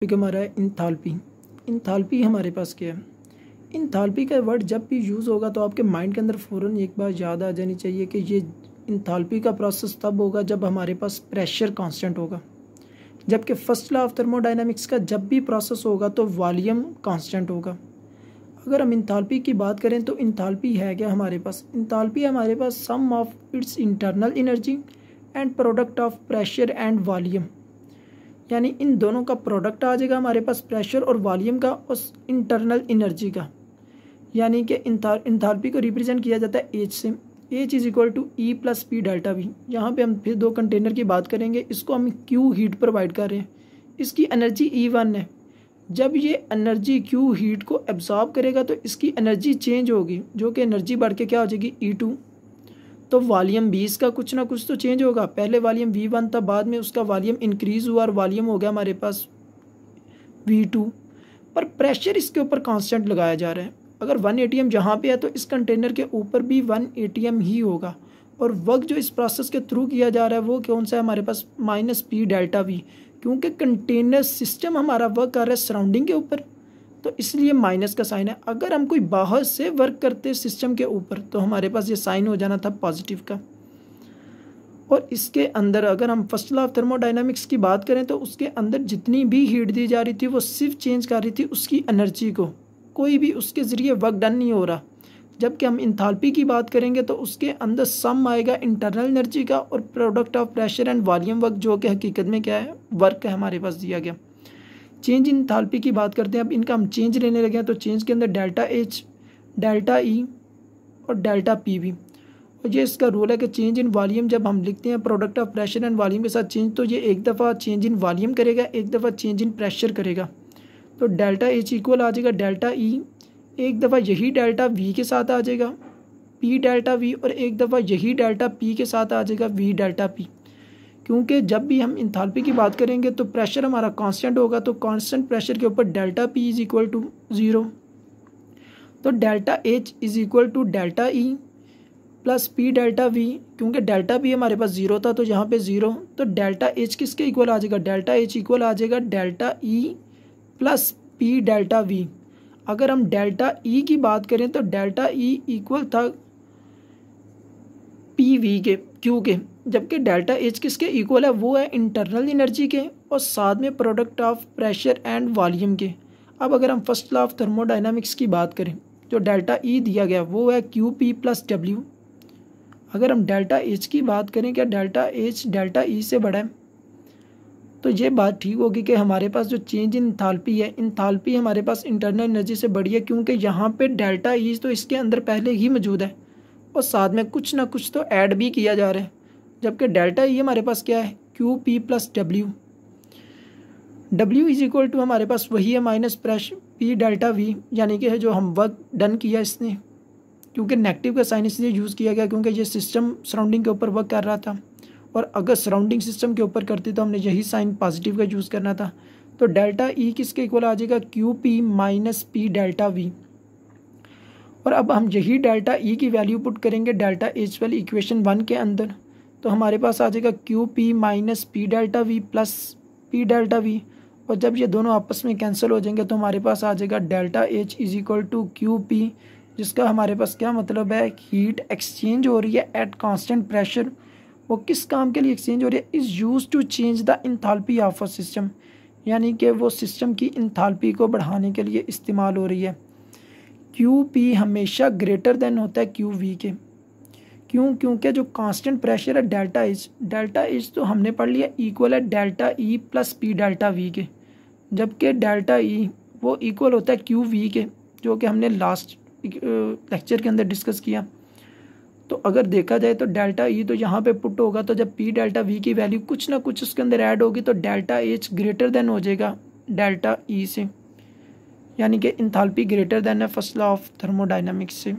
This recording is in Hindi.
टॉपिक हमारा है इंथाल्पी। इंथाल्पी हमारे पास क्या है? इंथाल्पी का वर्ड जब भी यूज़ होगा तो आपके माइंड के अंदर फ़ौरन एक बार याद आ जानी चाहिए कि ये इंथाल्पी का प्रोसेस तब होगा जब हमारे पास प्रेशर कांस्टेंट होगा। जबकि फर्स्ट लॉ ऑफ थर्मोडायनामिक्स का जब भी प्रोसेस होगा तो वॉल्यूम कांस्टेंट होगा। अगर हम इंथाल्पी की बात करें तो इंथाल्पी है क्या हमारे पास? इंथाल्पी हमारे पास sum of its internal energy and product of pressure and volume, यानी इन दोनों का प्रोडक्ट आ जाएगा हमारे पास प्रेशर और वॉल्यूम का उस इंटरनल एनर्जी का। यानी कि इंथाल्पी को रिप्रेजेंट किया जाता है एच से। H is equal to E plus P delta V. यहाँ पे हम फिर दो कंटेनर की बात करेंगे। इसको हम क्यू हीट प्रोवाइड कर रहे हैं, इसकी एनर्जी E1 है। जब ये एनर्जी क्यू हीट को एब्जॉर्ब करेगा तो इसकी एनर्जी चेंज होगी, जो कि एनर्जी बढ़ के क्या हो जाएगी E2। तो वॉल्यूम भी इसका कुछ ना कुछ तो चेंज होगा। पहले वॉल्यूम V1 था, बाद में उसका वॉल्यूम इंक्रीज हुआ और वॉल्यूम हो गया हमारे पास V2, पर प्रेशर इसके ऊपर कांस्टेंट लगाया जा रहा है। अगर 1 atm जहाँ पे है तो इस कंटेनर के ऊपर भी 1 atm ही होगा, और वर्क जो इस प्रोसेस के थ्रू किया जा रहा है वो कौन सा है हमारे पास? माइनस पी डेल्टा वी, क्योंकि कंटेनर सिस्टम हमारा वर्क कर रहा है सराउंडिंग के ऊपर, तो इसलिए माइनस का साइन है। अगर हम कोई बाहर से वर्क करते सिस्टम के ऊपर तो हमारे पास ये साइन हो जाना था पॉजिटिव का। और इसके अंदर अगर हम फर्स्ट लॉ ऑफ थर्मोडायनामिक्स की बात करें तो उसके अंदर जितनी भी हीट दी जा रही थी वो सिर्फ चेंज कर रही थी उसकी एनर्जी को, कोई भी उसके ज़रिए वर्क डन नहीं हो रहा। जबकि हम इंथाल्पी की बात करेंगे तो उसके अंदर सम आएगा इंटरनल एनर्जी का और product of pressure and volume work, जो कि हकीकत में क्या है? वर्क है हमारे पास दिया गया। चेंज इन इंथाल्पी की बात करते हैं। अब इनका हम चेंज लेने लगे हैं तो चेंज के अंदर डेल्टा एच, डेल्टा ई और डेल्टा पी भी। और ये इसका रूल है कि चेंज इन वॉल्यूम जब हम लिखते हैं product of pressure and volume के साथ चेंज, तो ये एक दफ़ा चेंज इन वॉल्यूम करेगा, एक दफ़ा चेंज इन प्रेशर करेगा। तो डेल्टा एच इक्वल आ जाएगा डेल्टा ई, एक दफ़ा यही डेल्टा वी के साथ आ जाएगा पी डेल्टा वी, और एक दफ़ा यही डेल्टा पी के साथ आ जाएगा वी डेल्टा पी। क्योंकि जब भी हम इंथाल्पी की बात करेंगे तो प्रेशर हमारा कांस्टेंट होगा, तो कांस्टेंट प्रेशर के ऊपर delta P is equal to 0। तो delta H is equal to delta E plus P delta V, क्योंकि डेल्टा पी हमारे पास 0 था तो यहाँ पे 0। तो डेल्टा एच किसके इक्वल आ जाएगा? डेल्टा एच इक्वल आ जाएगा delta E plus P delta V. अगर हम डेल्टा ई की बात करें तो डेल्टा ई इक्वल था पी वी के, क्यू के, जबकि डेल्टा एच किसके इक्वल है? वो है इंटरनल एनर्जी के और साथ में product of pressure and volume के। अब अगर हम फर्स्ट लॉ ऑफ थर्मोडायनामिक्स की बात करें जो डेल्टा ई दिया गया वो है क्यू पी प्लस डब्ल्यू। अगर हम डेल्टा एच की बात करें, क्या डेल्टा एच डेल्टा ई से बड़ा है? तो ये बात ठीक होगी कि हमारे पास जो चेंज इन इंथाल्पी है, इंथाल्पी हमारे पास इंटरनल एनर्जी से बड़ी है, क्योंकि यहाँ पे डेल्टा ई तो इसके अंदर पहले ही मौजूद है और साथ में कुछ ना कुछ तो ऐड भी किया जा रहा है। जबकि डेल्टा ई हमारे पास क्या है? Q P plus W. W is equal to हमारे पास वही है minus pressure P delta V, यानी कि जो हम वर्क डन किया इसने, क्योंकि नेगेटिव का साइन इसलिए यूज़ किया गया क्योंकि ये सिस्टम सराउंडिंग के ऊपर वर्क कर रहा था, और अगर सराउंडिंग सिस्टम के ऊपर करती तो हमने यही साइन पॉजिटिव का यूज़ करना था। तो डेल्टा ई किसके इक्वल आ जाएगा? Q P minus P delta we. और अब हम यही डेल्टा ई की वैल्यू पुट करेंगे डेल्टा एच वाली इक्वेशन 1 के अंदर, तो हमारे पास आ जाएगा Q P minus P delta we plus P delta we. और जब ये दोनों आपस में कैंसिल हो जाएंगे तो हमारे पास आ जाएगा delta H is equal to Q P, जिसका हमारे पास क्या मतलब है? हीट एक्सचेंज हो रही है एट कांस्टेंट प्रेशर। वो किस काम के लिए एक्सचेंज हो रही है? Is use to change the enthalpy of a system, यानी कि वो सिस्टम की इंथाल्पी को बढ़ाने के लिए इस्तेमाल हो रही है। क्यू पी हमेशा ग्रेटर देन होता है क्यू वी के। क्यों? क्योंकि जो कांस्टेंट प्रेशर है डेल्टा एच तो हमने पढ़ लिया इक्वल है delta E plus P delta we के, जबकि डेल्टा ई वो इक्वल होता है क्यू वी के, जो कि हमने लास्ट लेक्चर के अंदर डिस्कस किया। तो अगर देखा जाए तो डेल्टा ई तो यहाँ पे पुट होगा, तो जब पी डेल्टा वी की वैल्यू कुछ ना कुछ उसके अंदर ऐड होगी तो डेल्टा एच ग्रेटर देन हो जाएगा डेल्टा ई से, यानी कि इंथाल्पी ग्रेटर देन है फर्स्ट लॉ ऑफ थर्मोडायनामिक्स से।